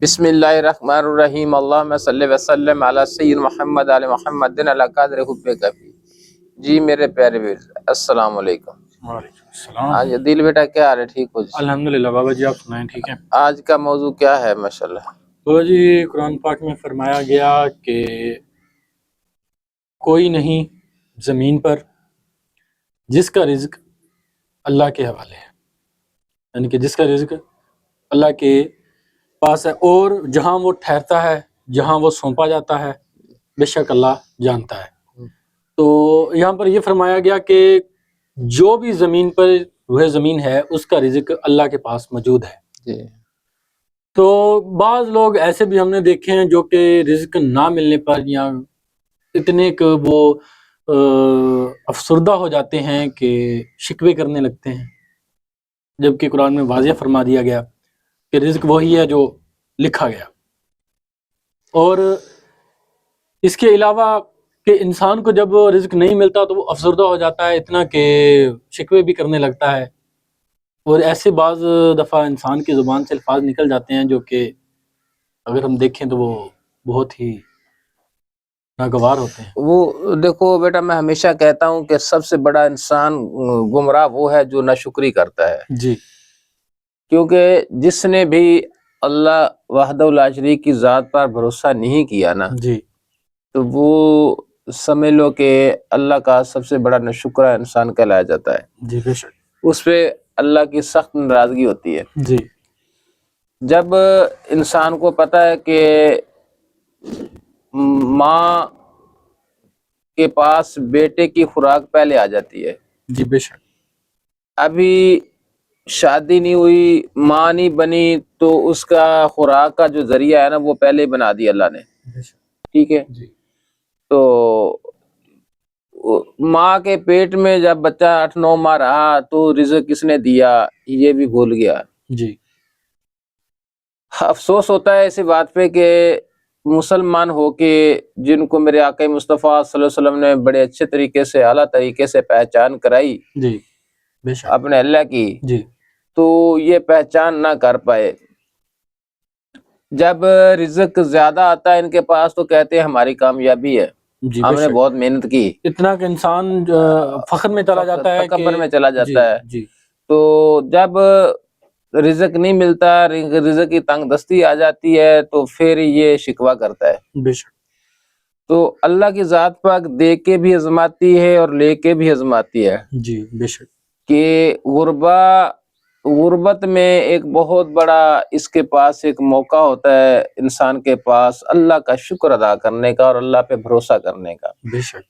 بسم اللہ الرحمن الرحیم اللہم صلی وسلم علی سید محمد علی محمد علی قدر حب کبھی۔ جی میرے پیارے السلام علیکم۔ وعلیکم السلام۔ آج دل بیٹا کیا حال ہے؟ ٹھیک ہو جی؟ الحمدللہ بابا جی، آپ سنائیں ٹھیک ہیں؟ آج کا موضوع کیا ہے؟ ماشاءاللہ بابا جی، قرآن پاک میں فرمایا گیا کہ کوئی نہیں زمین پر جس کا رزق اللہ کے حوالے ہے، یعنی کہ جس کا رزق اللہ کے پاس ہے، اور جہاں وہ ٹھہرتا ہے، جہاں وہ سونپا جاتا ہے، بے شک اللہ جانتا ہے۔ تو یہاں پر یہ فرمایا گیا کہ جو بھی زمین پر روح زمین ہے اس کا رزق اللہ کے پاس موجود ہے۔ جی۔ تو بعض لوگ ایسے بھی ہم نے دیکھے ہیں جو کہ رزق نہ ملنے پر یا اتنے کہ وہ افسردہ ہو جاتے ہیں کہ شکوے کرنے لگتے ہیں، جبکہ قرآن میں واضح فرما دیا گیا کہ رزق وہی ہے جو لکھا گیا۔ اور اس کے علاوہ کہ انسان کو جب رزق نہیں ملتا تو وہ افسردہ ہو جاتا ہے اتنا کہ شکوے بھی کرنے لگتا ہے، اور ایسے بعض دفعہ انسان کی زبان سے الفاظ نکل جاتے ہیں جو کہ اگر ہم دیکھیں تو وہ بہت ہی ناگوار ہوتے ہیں۔ وہ دیکھو بیٹا، میں ہمیشہ کہتا ہوں کہ سب سے بڑا انسان گمراہ وہ ہے جو ناشکری کرتا ہے۔ جی۔ کیونکہ جس نے بھی اللہ وحدہ لا شریک کی ذات پر بھروسہ نہیں کیا نا، جی، تو وہ سمجھ لو کہ اللہ کا سب سے بڑا ناشکرا انسان کہلایا جاتا ہے۔ جی بے شک۔ اس پہ اللہ کی سخت ناراضگی ہوتی ہے۔ جی۔ جب انسان کو پتہ ہے کہ ماں کے پاس بیٹے کی خوراک پہلے آ جاتی ہے، جی بے شک۔ ابھی شادی نہیں ہوئی، ماں نہیں بنی، تو اس کا خوراک کا جو ذریعہ ہے نا وہ پہلے ہی بنا دیا اللہ نے، بے شک۔ ٹھیک ہے؟ جی۔ تو ماں کے پیٹ میں جب بچہ 8-9 ماہ رہا تو رزق کس نے دیا یہ بھی بھول گیا۔ جی۔ افسوس ہوتا ہے ایسی بات پہ کہ مسلمان ہو کے جن کو میرے آقا مصطفیٰ صلی اللہ علیہ وسلم نے بڑے اچھے طریقے سے، اعلیٰ طریقے سے پہچان کرائی جی بے شک۔ اپنے اللہ کی، جی۔ تو یہ پہچان نہ کر پائے۔ جب رزق زیادہ آتا ہے ان کے پاس تو کہتے ہیں ہماری کامیابی ہے، جی ہم بے نے شک۔ بہت محنت کی، اتنا کہ انسان فخر میں چلا جاتا ہے، تکبر میں چلا جاتا ہے۔ جی۔ تو جب رزق نہیں ملتا، رزق کی تنگ دستی آ جاتی ہے تو پھر یہ شکوہ کرتا ہے۔ بے شک۔ تو اللہ کی ذات پاک دے کے بھی آزماتی ہے اور لے کے بھی آزماتی ہے۔ جی بے شک۔ کہ غربت میں ایک بہت بڑا اس کے پاس ایک موقع ہوتا ہے انسان کے پاس اللہ کا شکر ادا کرنے کا اور اللہ پہ بھروسہ کرنے کا، بے شک۔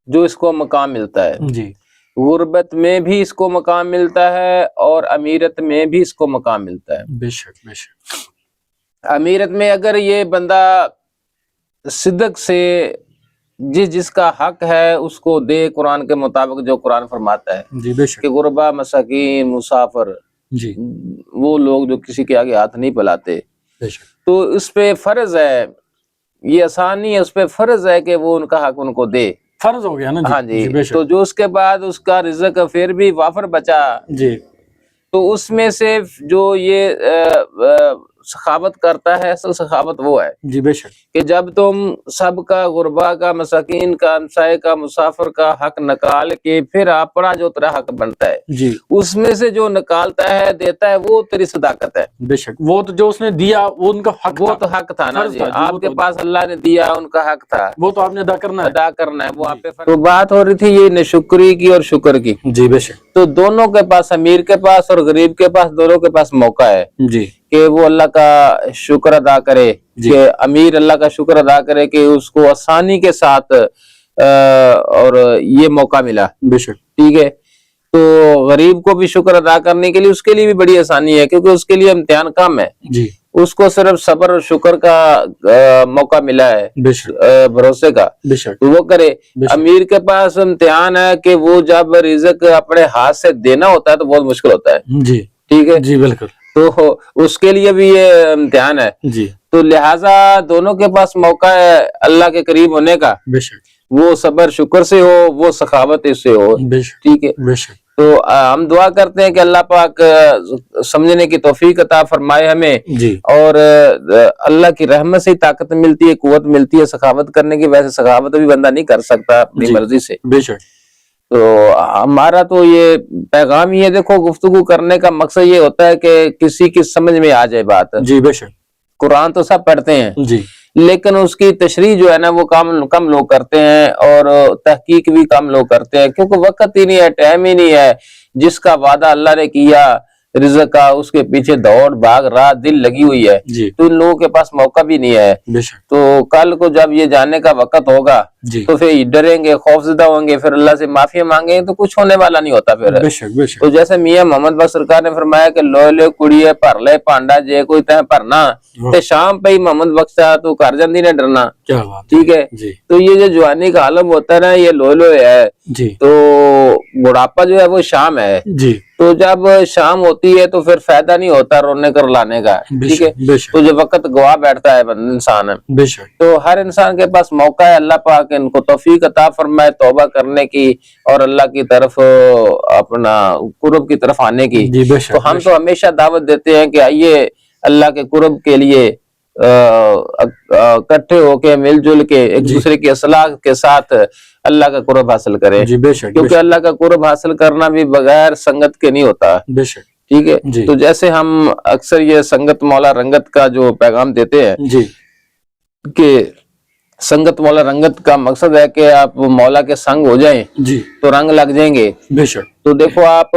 جو اس کو مقام ملتا ہے۔ جی۔ غربت میں بھی اس کو مقام ملتا ہے اور امیرت میں بھی اس کو مقام ملتا ہے۔ بے شک۔ بے شک۔ امیرت میں اگر یہ بندہ صدق سے جس کا حق ہے اس کو دے، قرآن کے مطابق جو قرآن فرماتا ہے جی بے شک۔ کہ غربا، مساکین، مسافر، جی وہ لوگ جو کسی کے آگے ہاتھ نہیں پھیلاتے، بے شک۔ تو اس پہ فرض ہے، یہ آسان نہیں ہے، اس پہ فرض ہے کہ وہ ان کا حق ان کو دے۔ فرض ہو گیا نا؟ ہاں جی۔ بے شک۔ تو جو اس کے بعد اس کا رزق پھر بھی وافر بچا، جی۔ تو اس میں سے جو یہ سخاوت کرتا ہے، اصل سخاوت وہ ہے جی بے شک۔ کہ جب تم سب کا، غربا کا، مساکین کا، ہمسائے کا، مسافر کا حق نکال کے پھر اپنا جو تیرا حق بنتا ہے جی اس میں سے جو نکالتا ہے، دیتا ہے، وہ تیری صداقت ہے۔ بے شک۔ وہ تو جو اس نے دیا وہ ان کا حق وہ تھا، تو حق تھا نا فرض جی، تھا جی، آپ وہ کے تو- پاس اللہ نے دیا، ان کا حق تھا، وہ تو آپ نے ادا کرنا ہے۔ ادا کرنا ہے، وہ آپ پہ فرض۔ تو بات ہو رہی تھی یہ ناشکری کی اور شکر کی۔ جی بے شک۔ تو دونوں کے پاس، امیر کے پاس اور غریب کے پاس، دونوں کے پاس موقع ہے جی کہ وہ اللہ کا شکر ادا کرے، جی۔ کہ امیر اللہ کا شکر ادا کرے کہ اس کو آسانی کے ساتھ اور یہ موقع ملا، بے شک۔ ٹھیک ہے۔ تو غریب کو بھی شکر ادا کرنے کے لیے اس کے لیے بھی بڑی آسانی ہے، کیونکہ اس کے لیے امتحان کم ہے، جی اس کو صرف صبر اور شکر کا موقع ملا ہے، بے شک۔ بھروسے کا، بے شک۔ تو وہ کرے۔ بے شک۔ امیر کے پاس امتحان ہے کہ وہ جب رزق اپنے ہاتھ سے دینا ہوتا ہے تو بہت مشکل ہوتا ہے، جی ٹھیک ہے، جی بالکل۔ تو اس کے لیے بھی یہ امتحان ہے۔ جی تو لہٰذا دونوں کے پاس موقع ہے اللہ کے قریب ہونے کا، بے شک۔ وہ صبر شکر سے ہو، وہ سخاوت سے ہو، بے شک۔ ٹھیک ہے۔ بے شک۔ تو ہم دعا کرتے ہیں کہ اللہ پاک سمجھنے کی توفیق عطا فرمائے ہمیں، جی اور اللہ کی رحمت سے ہی طاقت ملتی ہے، قوت ملتی ہے سخاوت کرنے کی. ویسے سخاوت بھی بندہ نہیں کر سکتا اپنی جی مرضی سے. بے شک. تو ہمارا تو یہ پیغام ہی ہے. دیکھو گفتگو کرنے کا مقصد یہ ہوتا ہے کہ کسی کی سمجھ میں آ جائے بات. جی بے شک. قرآن تو سب پڑھتے ہیں جی لیکن اس کی تشریح جو ہے نا وہ کم لوگ کرتے ہیں، اور تحقیق بھی کم لوگ کرتے ہیں، کیونکہ وقت ہی نہیں ہے، ٹائم ہی نہیں ہے. جس کا وعدہ اللہ نے کیا رزق کا، اس کے پیچھے دوڑ بھاگ رات دن لگی ہوئی ہے، جی تو ان لوگوں کے پاس موقع بھی نہیں ہے. بے شک. تو کل کو جب یہ جانے کا وقت ہوگا جی تو پھر ڈریں گے، خوفزدہ ہوں گے، پھر اللہ سے معافی مانگیں گے تو کچھ ہونے والا نہیں ہوتا پھر. بے شک بے شک. تو جیسے میاں محمد بخش سرکار نے فرمایا کہ لوئے لے کڑیے پر لے پانڈا جے کوئی تہ پرنا، تے شام پہ ہی محمد بخش تو کر جاندی نے ڈرنا. کیا بات. ٹھیک ہے. جی تو یہ جو جوانی کا عالم ہوتا ہے نا یہ لوئے ہے. جی تو بڑھاپا جو ہے وہ شام ہے. جی تو جب شام ہوتی ہے تو پھر فائدہ نہیں ہوتا رونے کر لانے کا. بے ٹھیک ہے. شک بے شک. تو جو وقت گوا بیٹھتا ہے انسان، بے شک. تو ہر انسان کے پاس موقع ہے. اللہ پاک ان کو توفیق عطا فرمائے توبہ کرنے کی اور اللہ کی طرف اپنا قرب کی طرف آنے کی. جی بے شک. تو ہم تو ہمیشہ دعوت دیتے ہیں کہ آئیے اللہ کے قرب کے لیے اکٹھے ہو کے مل جل کے ایک دوسرے کی اصلاح کے ساتھ اللہ کا قرب حاصل کریں. جی بے شک. کیونکہ اللہ کا قرب حاصل کرنا بھی بغیر سنگت کے نہیں ہوتا. بے شک. ٹھیک ہے. جی تو جیسے ہم اکثر یہ سنگت مولا رنگت کا جو پیغام دیتے ہیں جی کہ سنگت مولا رنگت کا مقصد ہے کہ آپ مولا کے سنگ ہو جائیں جی تو رنگ لگ جائیں گے. بے شک. تو دیکھو آپ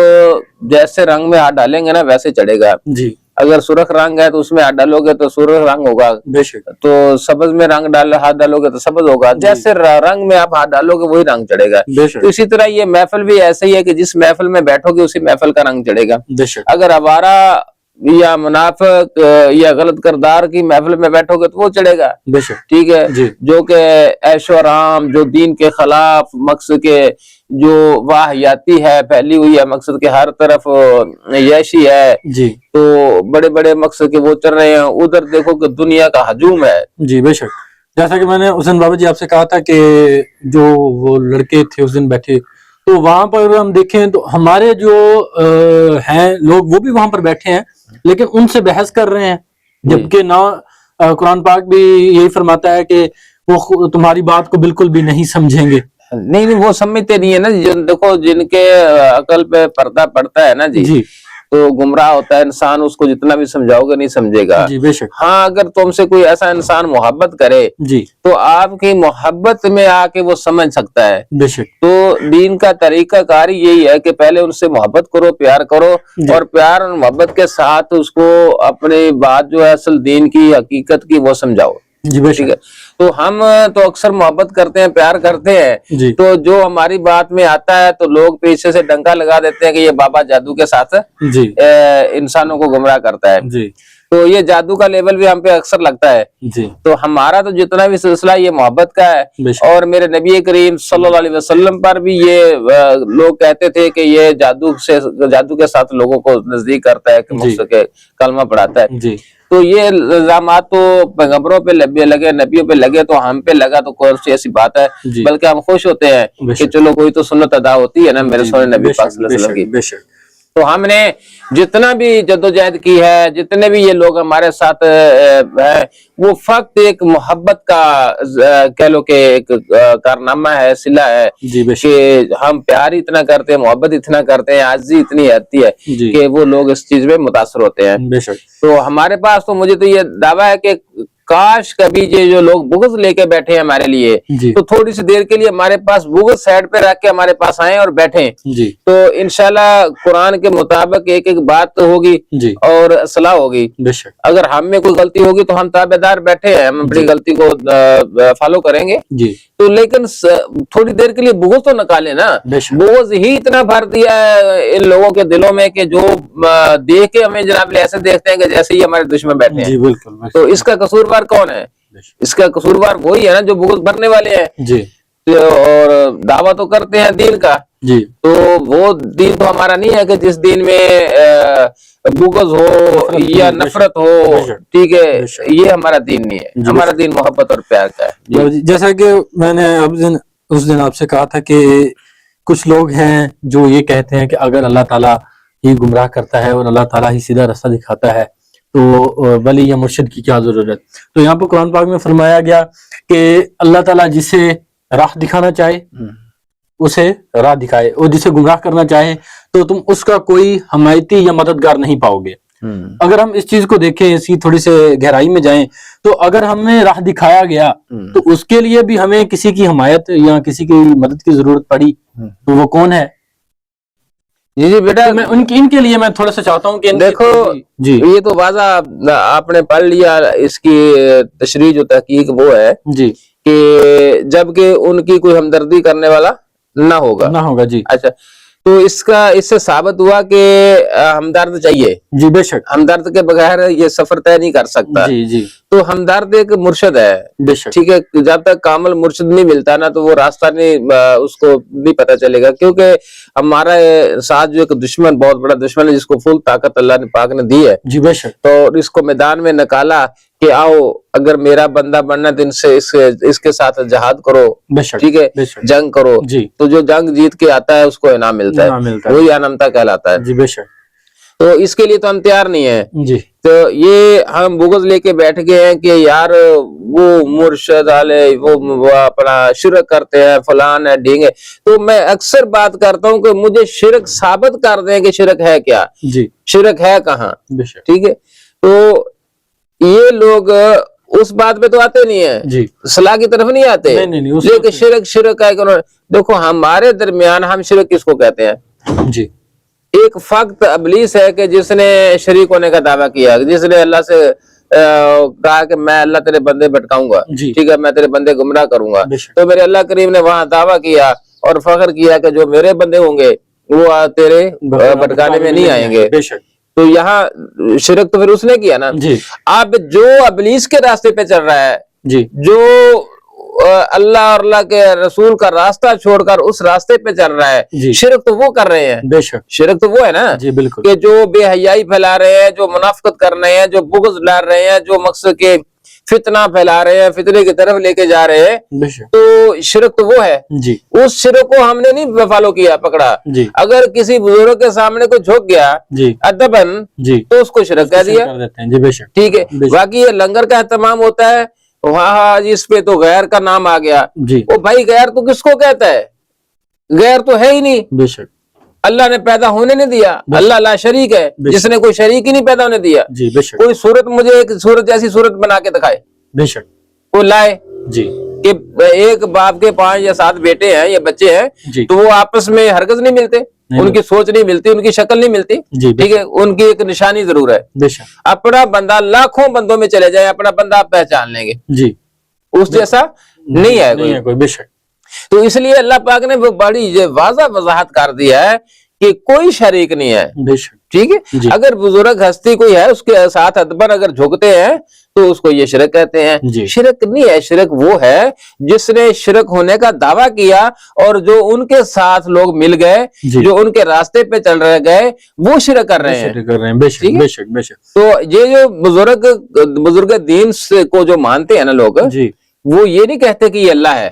جیسے رنگ میں ہاتھ ڈالیں گے نا ویسے چڑھے گا. جی اگر سرخ رنگ ہے تو اس میں ہاتھ ڈالو گے تو سرخ رنگ ہوگا. بے شک. تو سبز میں رنگ ہاتھ ڈالو گے تو سبز ہوگا. جیسے رنگ میں آپ ہاتھ ڈالو گے وہی رنگ چڑھے گا. بے شک. تو اسی طرح یہ محفل بھی ایسے ہی ہے کہ جس محفل میں بیٹھو گے اسی محفل کا رنگ چڑھے گا. بے شک. اگر آوارہ یا منافق یا غلط کردار کی محفل میں بیٹھو گے تو وہ چڑھے گا. بے شک. ٹھیک ہے. جی جو کہ عیش و آرام، جو دین کے خلاف، مقصد کے جو واہیاتی ہے پھیلی ہوئی ہے، مقصد کے ہر طرف یشی ہے، جی تو بڑے بڑے مقصد کے وہ چل رہے ہیں. ادھر دیکھو کہ دنیا کا ہجوم ہے. جی بے شک. جیسا کہ میں نے حسین بابا جی آپ سے کہا تھا کہ جو وہ لڑکے تھے اس دن بیٹھے تو وہاں پر ہم دیکھیں تو ہمارے جو ہیں لوگ وہ بھی وہاں پر بیٹھے ہیں لیکن ان سے بحث کر رہے ہیں، جبکہ نہ قرآن پاک بھی یہی فرماتا ہے کہ وہ تمہاری بات کو بالکل بھی نہیں سمجھیں گے. نہیں وہ سمجھتے نہیں ہے نا. دیکھو جن کے عقل پہ پردہ پڑتا ہے نا جی تو گمراہ ہوتا ہے انسان. اس کو جتنا بھی سمجھاؤ گے نہیں سمجھے گا. جی بے شک. ہاں اگر تم سے کوئی ایسا انسان محبت کرے جی تو آپ کی محبت میں آ کے وہ سمجھ سکتا ہے. بے شک. تو دین کا طریقہ کار یہی ہے کہ پہلے ان سے محبت کرو، پیار کرو، اور پیار اور محبت کے ساتھ اس کو اپنی بات جو ہے اصل دین کی حقیقت کی وہ سمجھاؤ. جی بے ٹھیک شک. ہے. تو ہم تو اکثر محبت کرتے ہیں، پیار کرتے ہیں، جی تو جو ہماری بات میں آتا ہے تو لوگ پیچھے سے ڈنکا لگا دیتے ہیں کہ یہ بابا جادو کے ساتھ جی انسانوں کو گمراہ کرتا ہے. جی تو یہ جادو کا لیول بھی ہم پہ اکثر لگتا ہے. جی تو ہمارا تو جتنا بھی سلسلہ یہ محبت کا ہے. بے شک. اور میرے نبی کریم صلی اللہ علیہ وسلم پر بھی یہ لوگ کہتے تھے کہ یہ جادو کے ساتھ لوگوں کو نزدیک کرتا ہے، کہ مقصد کے کلمہ پڑھاتا ہے. جی تو یہ الزامات تو پیغمبروں پہ لگے، نبیوں پہ لگے، تو ہم پہ لگا تو کون سی ایسی بات ہے. جی بلکہ ہم خوش ہوتے ہیں بے کہ شک. چلو کوئی تو سنت ادا ہوتی ہے نا میرے سونے نبی پاک صلی اللہ علیہ وسلم کی. بے شک. تو ہم نے جتنا بھی جدوجہد کی ہے، جتنے بھی یہ لوگ ہمارے ساتھ ہیں، وہ فقط ایک محبت کا کہہ لو کہ ایک کارنامہ ہے، صلہ ہے. جی بے شک. کہ ہم پیار اتنا کرتے ہیں، محبت اتنا کرتے ہیں، عاجزی اتنی آتی ہے جی کہ وہ لوگ اس چیز میں متاثر ہوتے ہیں. بے شک. تو ہمارے پاس تو مجھے تو یہ دعویٰ ہے کہ کاش کبھی یہ جو لوگ بغض لے کے بیٹھے ہیں ہمارے لیے جی تو تھوڑی سی دیر کے لیے ہمارے پاس بغض سائڈ پہ رکھ کے ہمارے پاس آئیں اور بیٹھیں. جی تو انشاءاللہ قرآن کے مطابق ایک ایک بات ہوگی جی اور اصلاح ہوگی. بے شک. اگر ہم میں کوئی غلطی ہوگی تو ہم تابعدار بیٹھے ہیں، ہم اپنی غلطی کو فالو کریں گے. جی تو لیکن تھوڑی دیر کے لیے بغض تو نکالے نا. بے شک. بغض ہی اتنا بھر دیا ہے ان لوگوں کے دلوں میں کہ جو دیکھ کے ہمیں جناب ایسے دیکھتے ہیں کہ جیسے ہی ہمارے دشمن بیٹھے ہیں. جی بالکل. تو اس کا قصوروار کون ہے؟ اس کا قصوروار وہی ہے نا جو بغض بھرنے والے ہیں. جی اور دعویٰ تو کرتے ہیں دین کا. جی تو وہ دین تو ہمارا نہیں ہے کہ جس دین میں بغض ہو یا نفرت ہو. ٹھیک ہے، یہ ہمارا دین نہیں ہے. ہمارا دین محبت اور پیار کا ہے. جیسا کہ میں نے اس دن آپ سے کہا تھا کہ کچھ لوگ ہیں جو یہ کہتے ہیں کہ اگر اللہ تعالیٰ ہی گمراہ کرتا ہے اور اللہ تعالیٰ ہی سیدھا راستہ دکھاتا ہے تو ولی یا مرشد کی کیا ضرورت. تو یہاں پہ قرآن پاک میں فرمایا گیا کہ اللہ تعالیٰ جسے راہ دکھانا چاہے اسے راہ دکھائے, اور جسے گمراہ کرنا چاہے تو تم اس کا کوئی حمایتی یا مددگار نہیں پاؤ گے. اگر ہم اس چیز کو دیکھیں, اس کی تھوڑی سے گہرائی میں جائیں, تو اگر ہمیں راہ دکھایا گیا تو اس کے لیے بھی ہمیں کسی کی حمایت یا کسی کی مدد کی ضرورت پڑی تو وہ کون ہے؟ جی بیٹا, میں ان کے لیے میں تھوڑا سا چاہتا ہوں کہ دیکھو جی یہ تو واضح آپ نے پڑھ لیا, اس کی تشریح جو تحقیق وہ ہے جی کہ جب کہ ان کی کوئی ہمدردی کرنے والا نہ ہوگا. جی. اچھا, تو اس سے ثابت ہوا کہ ہمدرد چاہیے. جی بے شک. ہمدرد کے بغیر یہ سفر طے نہیں کر سکتا. جی جی تو ہمدرد ایک مرشد ہے. بے شک. ٹھیک ہے, جب تک کامل مرشد نہیں ملتا نا تو وہ راستہ نہیں, اس کو نہیں پتا چلے گا, کیونکہ ہمارا ساتھ جو ایک دشمن, بہت بڑا دشمن ہے جس کو فل طاقت اللہ نے پاک نے دی ہے. جی بے شک. تو اس کو میدان میں نکالا کہ آؤ اگر میرا بندہ بننا تو اس کے ساتھ جہاد کرو. بے شک. ٹھیک ہے, بے شک. جنگ کرو. جی. تو جو جنگ جیت کے آتا ہے اس کو انعام ملتا ہے, وہی انمتا کہلاتا ہے. جی بے شک. تو اس کے لیے تو ہم تیار نہیں ہیں. جی. تو یہ ہم بغض لے کے بیٹھ گئے ہیں کہ یار وہ مرشد والے وہ اپنا شرک کرتے ہیں, فلان ہے, ڈھینگ ہے. تو میں اکثر بات کرتا ہوں کہ مجھے شرک ثابت کر دیں کہ شرک ہے کیا, جی شرک ہے کہاں. بے شک. ٹھیک ہے, تو یہ لوگ اس بات پہ تو آتے نہیں ہیں, جی صلاح کی طرف نہیں آتے. نہیں لیکن شرک ہے کہ دیکھو ہمارے درمیان ہم شرک کس کو کہتے ہیں؟ جی. ایک فقط ابلیس ہے کہ جس نے شریک ہونے کا دعویٰ کیا, جس نے اللہ سے کہا کہ میں اللہ تیرے بندے بھٹکاؤں گا. جی. ٹھیک ہے, میں تیرے بندے گمراہ کروں گا. تو میرے اللہ کریم نے وہاں دعویٰ کیا اور فخر کیا کہ جو میرے بندے ہوں گے وہ تیرے بھٹکانے میں نہیں آئیں گے. بے شک. تو یہاں شرک تو پھر اس نے کیا نا. جی. اب جو ابلیس کے راستے پہ چل رہا ہے, جی, جو اللہ اور اللہ کے رسول کا راستہ چھوڑ کر اس راستے پہ چل رہا ہے, جی, شرک تو وہ کر رہے ہیں. بے شک. شرک تو وہ ہے نا, جی بالکل, کہ جو بے حیائی پھیلا رہے ہیں, جو منافقت کر رہے ہیں, جو بغض ڈال رہے ہیں, جو مقصد کے فتنہ پھیلا رہے ہیں, فتنے کی طرف لے کے جا رہے ہیں, بے شک. تو شرک تو وہ ہے. جی. اس شرک کو ہم نے نہیں فالو کیا, پکڑا. جی. اگر کسی بزرگ کے سامنے کوئی جھک گیا جی ادبن, جی, تو اس کو شرک کہہ دیا. جی بے شک. ٹھیک ہے, باقی یہ لنگر کا اہتمام ہوتا ہے وہاں اس پہ تو غیر کا نام آ گیا. جی. وہ بھائی غیر تو کس کو کہتا ہے؟ غیر تو ہے ہی نہیں. بے شک. اللہ نے پیدا ہونے نہیں دیا, اللہ لا شریک ہے, جس نے کوئی شریک ہی نہیں پیدا ہونے دیا. جی بے شک. کوئی صورت مجھے ایک صورت جیسی صورت بنا کے دکھائے, بے شک. وہ لائے. جی. کہ ایک باپ کے 5 یا 7 بیٹے ہیں یا بچے ہیں, جی, تو وہ آپس میں ہرگز نہیں ملتے, ان کی سوچ نہیں ملتی, ان کی شکل نہیں ملتی. جی, ٹھیک ہے, ان کی ایک نشانی ضرور ہے. بے شک. اپنا بندہ لاکھوں بندوں میں چلے جائے, اپنا بندہ آپ پہچان لیں گے. جی, اس جیسا نہیں ہے کوئی. بے شک. تو اس لیے اللہ پاک نے وہ بڑی واضح وضاحت کر دیا ہے کہ کوئی شریک نہیں ہے. بے شک. ٹھیک ہے, جی. اگر بزرگ ہستی کوئی ہے اس کے ساتھ ادبن اگر جھکتے ہیں تو اس کو یہ شرک کہتے ہیں. جی. شرک نہیں ہے, شرک وہ ہے جس نے شرک ہونے کا دعویٰ کیا اور جو ان کے ساتھ لوگ مل گئے, جی, جو ان کے راستے پہ چل رہے گئے, وہ شرک کر رہے ہیں. بے شک. بے شک. بے شک. تو یہ جو بزرگ دین کو جو مانتے ہیں نا لوگ, جی, وہ یہ نہیں کہتے کہ یہ اللہ ہے.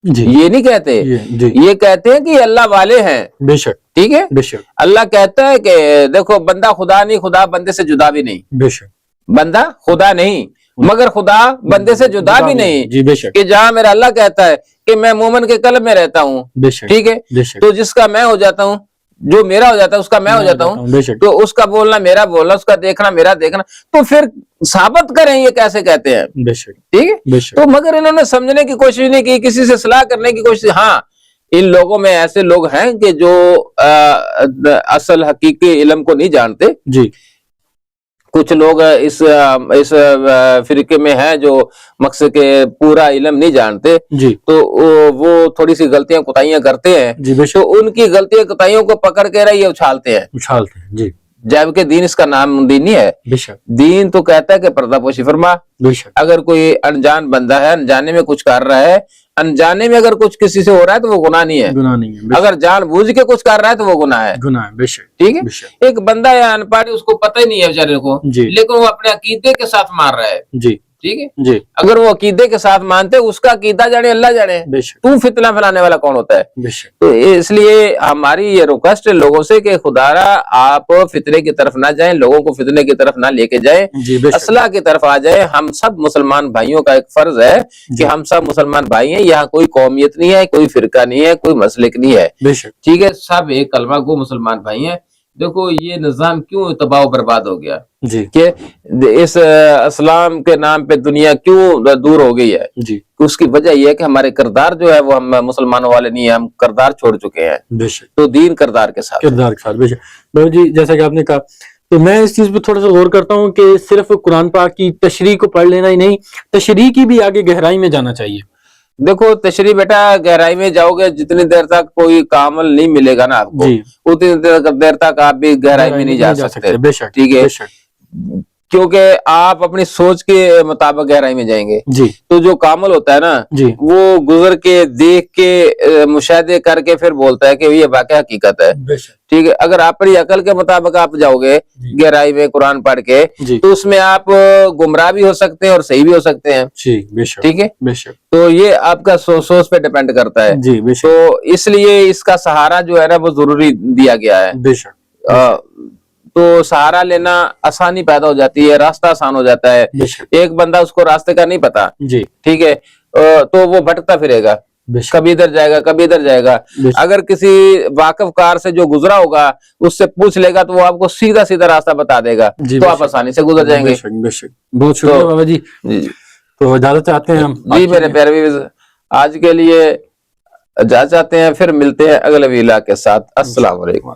جی, یہ نہیں کہتے, جی, یہ کہتے ہیں کہ یہ اللہ والے ہیں. بے شک. ٹھیک ہے, بے شک. اللہ کہتا ہے کہ دیکھو بندہ خدا نہیں, خدا بندے سے جدا بھی نہیں. بے شک. بندہ خدا نہیں مگر خدا بندے سے جدا بھی نہیں. جی بے شک. کہ جہاں میرا اللہ کہتا ہے کہ میں مومن کے قلب میں رہتا ہوں, بے شک. ٹھیک ہے, بے شک. تو جس کا میں ہو جاتا ہوں, جو میرا ہو جاتا ہے اس کا میں ہو جاتا ہوں, بے شک. تو اس کا بولنا میرا بولنا, اس کا دیکھنا میرا دیکھنا. تو پھر ثابت کریں یہ کیسے کہتے ہیں. بے شک. ٹھیک ہے, بے شک. تو مگر انہوں نے سمجھنے کی کوشش نہیں کی, کسی سے صلاح کرنے کی کوشش. ہاں, ان لوگوں میں ایسے لوگ ہیں کہ جو اصل حقیقی علم کو نہیں جانتے. جی. کچھ لوگ اس فرقے میں ہیں جو مقصد کے پورا علم نہیں جانتے. جی. تو وہ تھوڑی سی غلطیاں کوتاہیاں کرتے ہیں. جی بے شک. تو ان کی غلطیاں کوتاہیوں کو پکڑ کے یہ اچھالتے ہیں. اچھالتے ہیں. جی. جبکہ دین اس کا نام دین نہیں ہے. بے شک. دین تو کہتا ہے کہ پردہ پوشی فرما. بے شک. اگر کوئی انجان بندہ ہے, انجانے میں کچھ کر رہا ہے, انجانے میں اگر کچھ کسی سے ہو رہا ہے تو وہ گناہ نہیں ہے. گناہ نہیں ہے. اگر جان بوجھ کے کچھ کر رہا ہے تو وہ گناہ ہے. گناہ ہے. بے شک. ٹھیک ہے, بے شک. ایک بندہ ہے ان پڑھ, اس کو پتہ ہی نہیں ہے بیچارے کو, جی. لیکن وہ اپنے عقیدے کے ساتھ مار رہا ہے. جی. ٹھیک ہے جی اگر وہ عقیدے کے ساتھ مانتے اس کا عقیدہ جانے اللہ جانے, بے شک تو فتنہ پھیلانے والا کون ہوتا ہے؟ بے شک تو اس لیے ہماری یہ ریکویسٹ ہے لوگوں سے کہ خدارا آپ فتنے کی طرف نہ جائیں, لوگوں کو فتنے کی طرف نہ لے کے جائیں, جی بے شک اصلاح کی طرف آ جائیں. ہم سب مسلمان بھائیوں کا ایک فرض ہے کہ ہم سب مسلمان بھائی ہیں, یہاں کوئی قومیت نہیں ہے, کوئی فرقہ نہیں ہے, کوئی مسلک نہیں ہے, بے شک ٹھیک ہے, سب ایک کلمہ گو مسلمان بھائی ہیں. دیکھو یہ نظام کیوں تباہ و برباد ہو گیا جی کہ اس اسلام کے نام پہ دنیا کیوں دور ہو گئی ہے؟ جی اس کی وجہ یہ ہے کہ ہمارے کردار جو ہے وہ ہم مسلمانوں والے نہیں ہیں, ہم کردار چھوڑ چکے ہیں. بے شک تو دین کردار کے ساتھ کردار کے ساتھ بے شک. بابا جی جیسا کہ آپ نے کہا, تو میں اس چیز پہ تھوڑا سا غور کرتا ہوں کہ صرف قرآن پاک کی تشریح کو پڑھ لینا ہی نہیں, تشریح کی بھی آگے گہرائی میں جانا چاہیے. دیکھو تشریح بیٹا گہرائی میں جاؤ گے جتنی دیر تک کوئی کامل نہیں ملے گا نا آپ کو, جی اتنی دیر تک آپ بھی گہرائی میں نہیں جا سکتے. بے شک ٹھیک ہے, بے شک کیونکہ آپ اپنی سوچ کے مطابق گہرائی میں جائیں گے. جی تو جو کامل ہوتا ہے نا جی وہ گزر کے دیکھ کے مشاہدے کر کے پھر بولتا ہے کہ یہ واقعہ حقیقت ہے. بے شک ٹھیک ہے, اگر آپ اپنی عقل کے مطابق آپ جاؤ گے گہرائی میں قرآن پڑھ کے جی تو اس میں آپ گمراہ بھی ہو سکتے ہیں اور صحیح بھی ہو سکتے ہیں. جی بے شک ٹھیک ہے, بے شک تو یہ آپ کا سوچ پہ ڈیپینڈ کرتا ہے. جی بے شک تو اس لیے اس کا سہارا جو ہے نا وہ ضروری دیا گیا ہے. بے شک تو سہارا لینا آسانی پیدا ہو جاتی ہے, راستہ آسان ہو جاتا ہے. بے شک ایک بندہ اس کو راستے کا نہیں پتا, جی ٹھیک ہے, تو وہ بھٹکتا پھرے گا, بے شک کبھی ادھر جائے گا کبھی ادھر جائے گا. بے شک اگر کسی واقف کار سے جو گزرا ہوگا اس سے پوچھ لے گا تو وہ آپ کو سیدھا سیدھا راستہ بتا دے گا, جی تو بے آپ شک آسانی سے گزر جائیں بے گے. شک بے شک. بہت شکریہ بابا جی. جی تو اجازت چاہتے ہیں ہم جی میرے پیارے بھی آج کے لیے اجازت چاہتے ہیں, پھر ملتے ہیں اگلے ویلا کے ساتھ. السلام علیکم.